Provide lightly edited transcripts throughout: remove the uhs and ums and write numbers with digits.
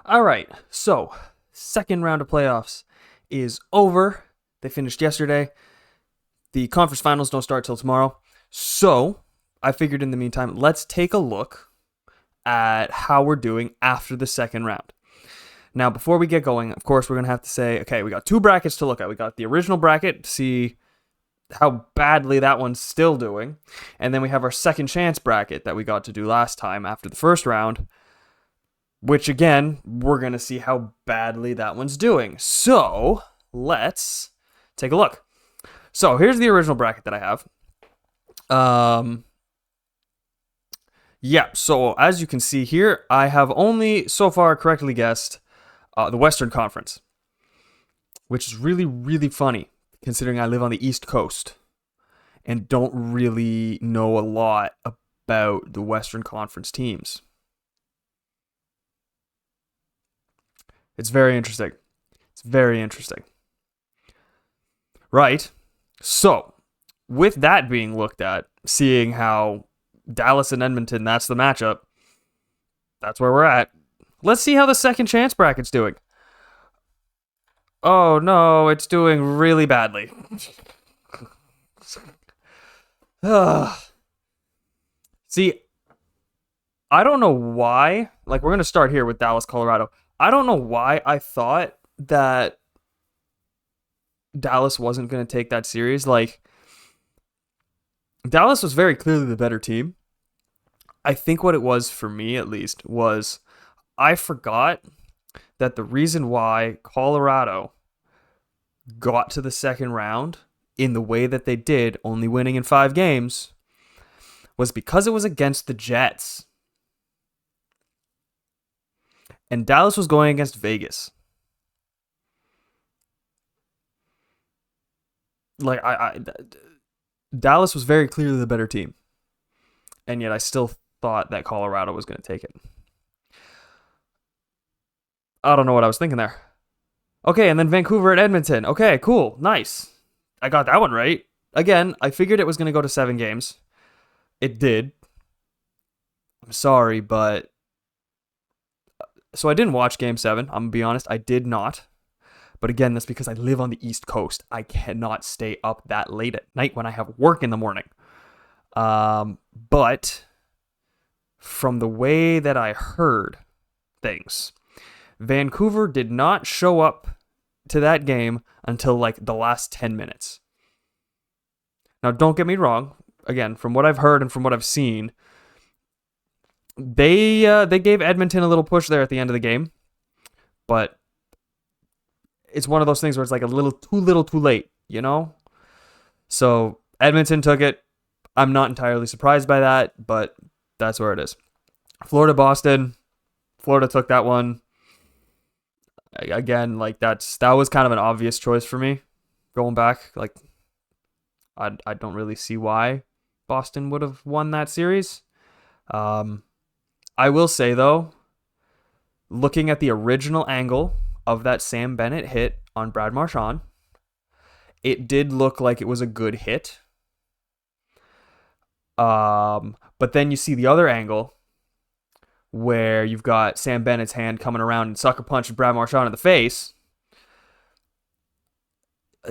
All right, so second round of playoffs is over. They finished yesterday. The conference finals don't start till tomorrow. So I figured in the meantime, let's take a look at how we're doing after the second round. Now, before we get going, of course, we're going to have to say, okay, we got two brackets to look at. We got the original bracket to see how badly that one's still doing. And then we have our second chance bracket that we got to do last time after the first round, which again, we're going to see how badly that one's doing. So let's take a look. So here's the original bracket that I have. So as you can see here, I have only so far correctly guessed the Western Conference, which is really, really funny considering I live on the East Coast and don't really know a lot about the Western Conference teams. It's very interesting. Right. So, with that being looked at, seeing how Dallas and Edmonton, that's the matchup, that's where we're at. Let's see how the second chance bracket's doing. Oh no, it's doing really badly. See, I don't know why. Like, we're going to start here with Dallas, Colorado. I don't know why I thought that Dallas wasn't going to take that series. Like, Dallas was very clearly the better team. I think what it was, for me at least, was I forgot that the reason why Colorado got to the second round in the way that they did, only winning in 5 games, was because it was against the Jets. And Dallas was going against Vegas. Like, Dallas was very clearly the better team. And yet I still thought that Colorado was going to take it. I don't know what I was thinking there. Okay, and then Vancouver at Edmonton. Okay, cool. Nice. I got that one right. Again, I figured it was going to go to 7 games. It did. I'm sorry, but... So I didn't watch Game 7. I'm going to be honest. I did not. But again, that's because I live on the East Coast. I cannot stay up that late at night when I have work in the morning. But from the way that I heard things, Vancouver did not show up to that game until like the last 10 minutes. Now, don't get me wrong. Again, from what I've heard and from what I've seen, they gave Edmonton a little push there at the end of the game, but it's one of those things where it's like a little too late, you know? So Edmonton took it. I'm not entirely surprised by that, but that's where it is. Florida, Boston. Florida took that one. Again, like that was kind of an obvious choice for me going back. Like, I don't really see why Boston would have won that series. I will say, though, looking at the original angle of that Sam Bennett hit on Brad Marchand, it did look like it was a good hit. But then you see the other angle where you've got Sam Bennett's hand coming around and sucker punching Brad Marchand in the face.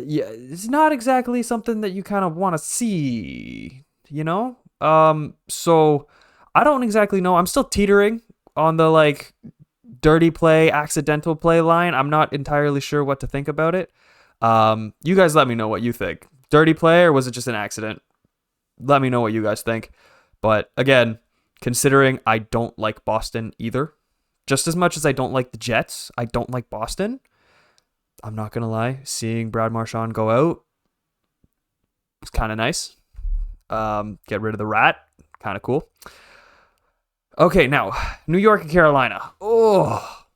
Yeah, it's not exactly something that you kind of want to see, you know? So I don't exactly know. I'm still teetering on the like dirty play, accidental play line. I'm not entirely sure what to think about it. You guys let me know what you think. Dirty play, or was it just an accident? Let me know what you guys think. But again, considering I don't like Boston either, just as much as I don't like the Jets, I don't like Boston. I'm not going to lie. Seeing Brad Marchand go out, it's kind of nice. Get rid of the rat. Kind of cool. Okay, now, New York and Carolina. Oh.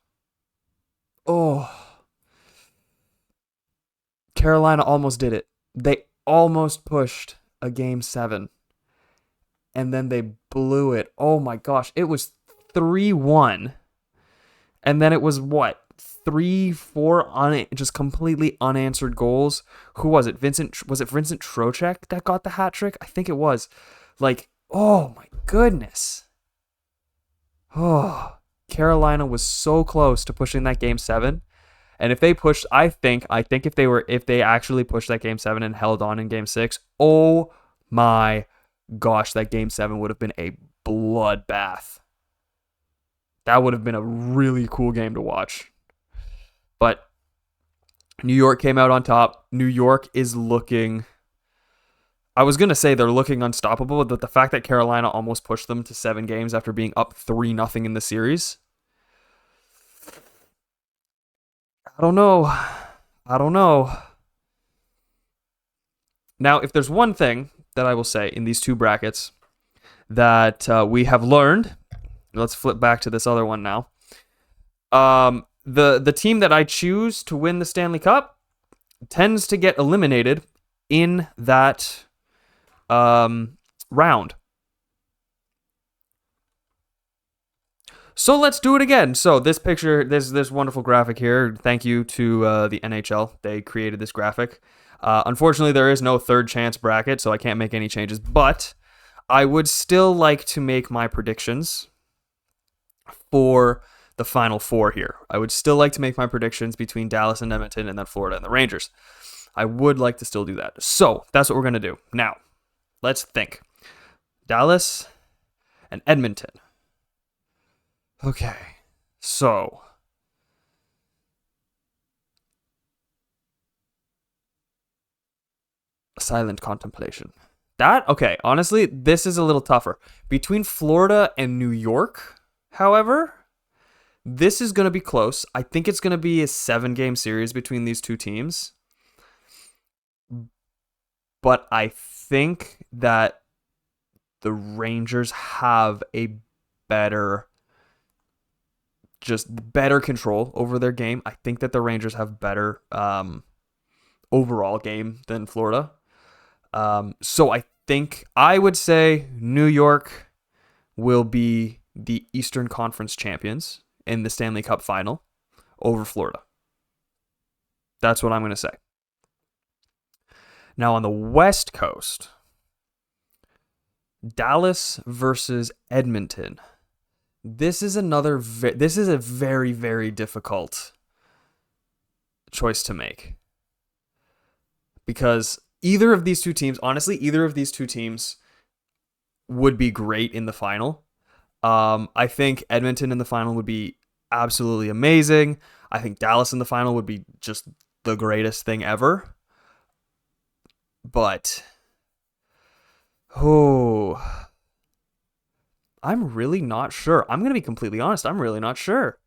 Carolina almost did it. They almost pushed a Game 7. And then they blew it. Oh my gosh. It was 3-1. And then it was what? 3-4 just completely unanswered goals. Who was it? Was it Vincent Trocheck that got the hat trick? I think it was. Like, oh my goodness. Oh. Carolina was so close to pushing that game 7. And if they pushed, I think if they actually pushed that game 7 and held on in game 6, oh my gosh, that game 7 would have been a bloodbath. That would have been a really cool game to watch. But New York came out on top. New York is looking, I was going to say they're looking unstoppable, but the fact that Carolina almost pushed them to 7 games after being up 3-0 in the series, I don't know. I don't know. Now, if there's one thing that I will say in these two brackets that we have learned, let's flip back to this other one now. The team that I choose to win the Stanley Cup tends to get eliminated in that round. So let's do it again. So this picture, this wonderful graphic here. Thank you to the NHL. They created this graphic. Unfortunately, there is no third chance bracket, so I can't make any changes. But I would still like to make my predictions for the Final Four here. I would still like to make my predictions between Dallas and Edmonton and then Florida and the Rangers. I would like to still do that. So that's what we're going to do. Now, let's think. Dallas and Edmonton. Okay, so silent contemplation. Okay, honestly, this is a little tougher. Between Florida and New York, however, this is going to be close. I think it's going to be a 7-game series between these two teams. But I think that the Rangers have a better control over their game. I think that the Rangers have better overall game than Florida. So I think I would say New York will be the Eastern Conference champions in the Stanley Cup final over Florida. That's what I'm going to say. Now on the West Coast, Dallas versus Edmonton. This is a very, very difficult choice to make. Because either of these two teams would be great in the final. I think Edmonton in the final would be absolutely amazing. I think Dallas in the final would be just the greatest thing ever. But, I'm really not sure. I'm going to be completely honest. I'm really not sure.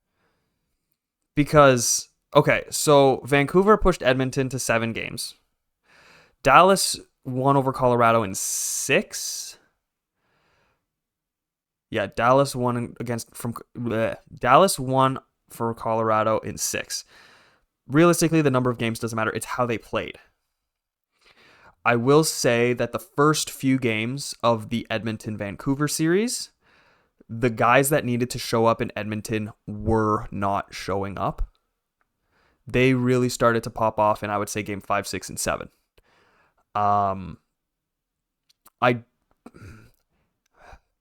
Because, okay, so Vancouver pushed Edmonton to 7 games. Dallas won over Colorado in 6. Yeah, Dallas won for Colorado in 6. Realistically, the number of games doesn't matter. It's how they played. I will say that the first few games of the Edmonton-Vancouver series, the guys that needed to show up in Edmonton were not showing up. They really started to pop off in, I would say, game 5, 6, and 7.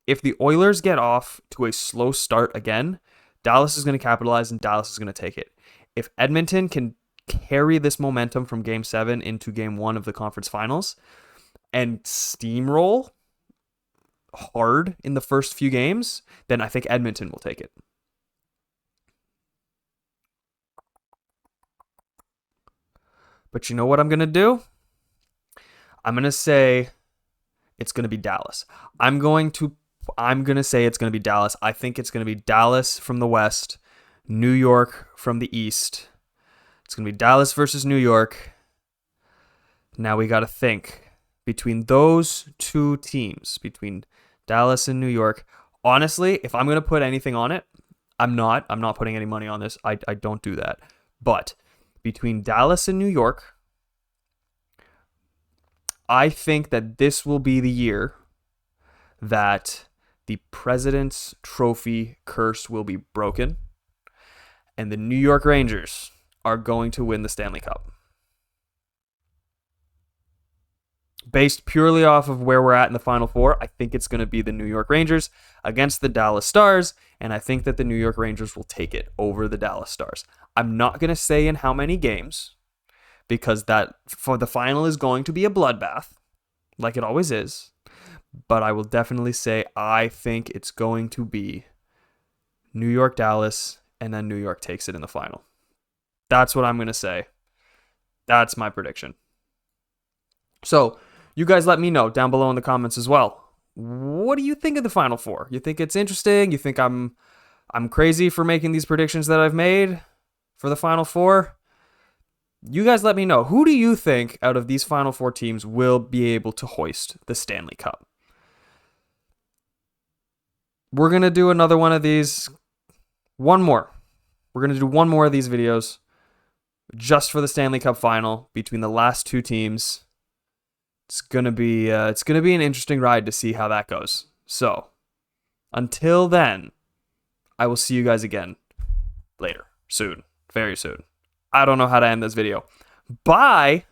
If the Oilers get off to a slow start again, Dallas is going to capitalize and Dallas is going to take it. If Edmonton can carry this momentum from game 7 into game 1 of the conference finals and steamroll hard in the first few games, then I think Edmonton will take it. But you know what I'm going to do? I'm going to say it's going to be Dallas. I'm going to say it's going to be Dallas. I think it's going to be Dallas from the West, New York from the East. It's going to be Dallas versus New York. Now we got to think between those two teams, between Dallas and New York. Honestly, if I'm going to put anything on it, I'm not putting any money on this. I don't do that. But between Dallas and New York, I think that this will be the year that the President's Trophy curse will be broken, and the New York Rangers are going to win the Stanley Cup. Based purely off of where we're at in the Final Four, I think it's going to be the New York Rangers against the Dallas Stars, and I think that the New York Rangers will take it over the Dallas Stars. I'm not going to say in how many games, because that for the final is going to be a bloodbath, like it always is, but I will definitely say I think it's going to be New York, Dallas, and then New York takes it in the final. That's what I'm going to say. That's my prediction. So, you guys let me know down below in the comments as well. What do you think of the Final Four? You think it's interesting? You think I'm crazy for making these predictions that I've made for the Final Four? You guys let me know. Who do you think out of these Final Four teams will be able to hoist the Stanley Cup? We're going to do another one of these. One more. We're going to do one more of these videos just for the Stanley Cup final between the last two teams. It's gonna be an interesting ride to see how that goes. So, until then, I will see you guys again later, soon, very soon. I don't know how to end this video. Bye.